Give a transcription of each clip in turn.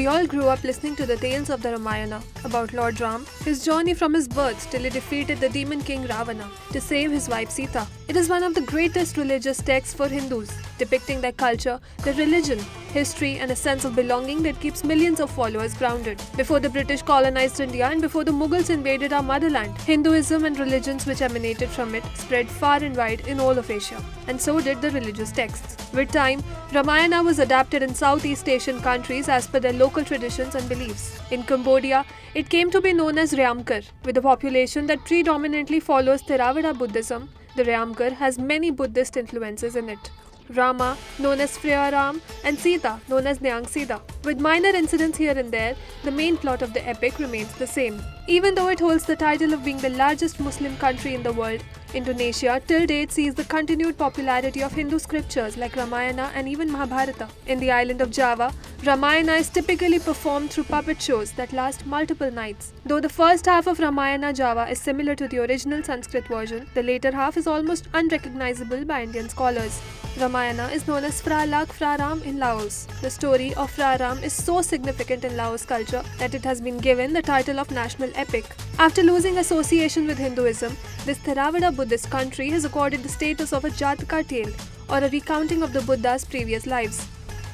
We all grew up listening to the tales of the Ramayana about Lord Ram, his journey from his birth till he defeated the demon king Ravana to save his wife Sita. It is one of the greatest religious texts for Hindus, depicting their culture, their religion, history, and a sense of belonging that keeps millions of followers grounded. Before the British colonized India and before the Mughals invaded our motherland, Hinduism and religions which emanated from it spread far and wide in all of Asia, and so did the religious texts. With time, Ramayana was adapted in Southeast Asian countries as per their local traditions and beliefs. In Cambodia, it came to be known as Ryamkar. With a population that predominantly follows Theravada Buddhism, the Ryamkar has many Buddhist influences in it. Rama, known as Freya Ram, and Sita, known as Nyang Sita. With minor incidents here and there, the main plot of the epic remains the same. Even though it holds the title of being the largest Muslim country in the world, Indonesia till date sees the continued popularity of Hindu scriptures like Ramayana and even Mahabharata. In the island of Java, Ramayana is typically performed through puppet shows that last multiple nights. Though the first half of Ramayana Java is similar to the original Sanskrit version, the later half is almost unrecognizable by Indian scholars. Ramayana is known as Phra Lak Phra Ram in Laos. The story of Phra Ram is so significant in Laos culture that it has been given the title of national epic. After losing association with Hinduism, this Theravada Buddhist country is accorded the status of a Jataka tale or a recounting of the Buddha's previous lives.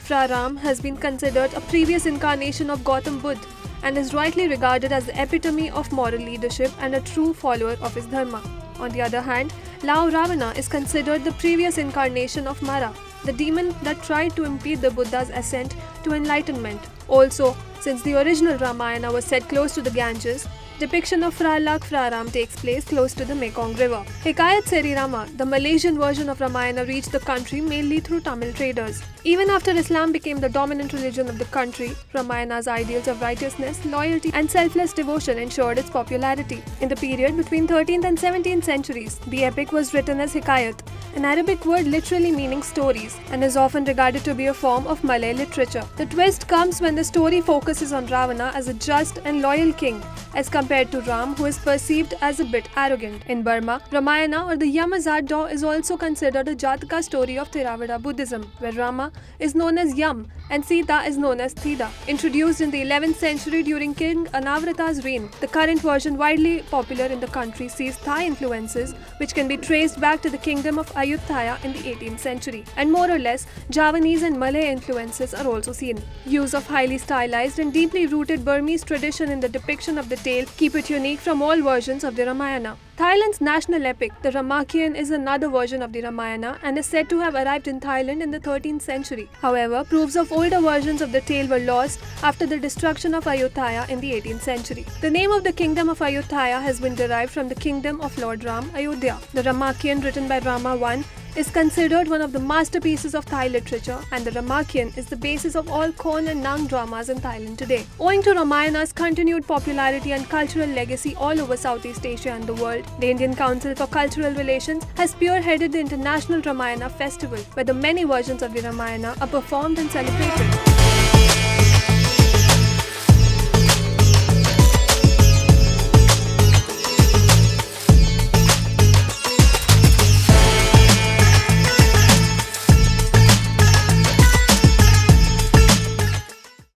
Phra Ram has been considered a previous incarnation of Gautam Buddha and is rightly regarded as the epitome of moral leadership and a true follower of his dharma. On the other hand, Lao Ravana is considered the previous incarnation of Mara, the demon that tried to impede the Buddha's ascent to enlightenment. Also, since the original Ramayana was set close to the Ganges, depiction of Phra Lak Phra Ram takes place close to the Mekong River. Hikayat Seri Rama, the Malaysian version of Ramayana, reached the country mainly through Tamil traders. Even after Islam became the dominant religion of the country, Ramayana's ideals of righteousness, loyalty, and selfless devotion ensured its popularity. In the period between 13th and 17th centuries, the epic was written as Hikayat, an Arabic word literally meaning stories, and is often regarded to be a form of Malay literature. The twist comes when the story focuses on Ravana as a just and loyal king, as compared to Ram, who is perceived as a bit arrogant. In Burma, Ramayana or the Yamazat-daw is also considered a Jataka story of Theravada Buddhism, where Rama is known as Yam and Sita is known as Thida. Introduced in the 11th century during King Anavrata's reign, the current version, widely popular in the country, sees Thai influences which can be traced back to the kingdom of Ayutthaya in the 18th century. And more or less, Javanese and Malay influences are also seen. Use of highly stylized and deeply rooted Burmese tradition in the depiction of the tale keep it unique from all versions of the Ramayana. Thailand's national epic, the Ramakien, is another version of the Ramayana and is said to have arrived in Thailand in the 13th century. However, proofs of older versions of the tale were lost after the destruction of Ayutthaya in the 18th century. The name of the kingdom of Ayutthaya has been derived from the kingdom of Lord Ram, Ayodhya. The Ramakien, written by Rama I, is considered one of the masterpieces of Thai literature, and the Ramakien is the basis of all Khon and Nang dramas in Thailand today. Owing to Ramayana's continued popularity and cultural legacy all over Southeast Asia and the world, the Indian Council for Cultural Relations has spearheaded the International Ramayana Festival, where the many versions of the Ramayana are performed and celebrated.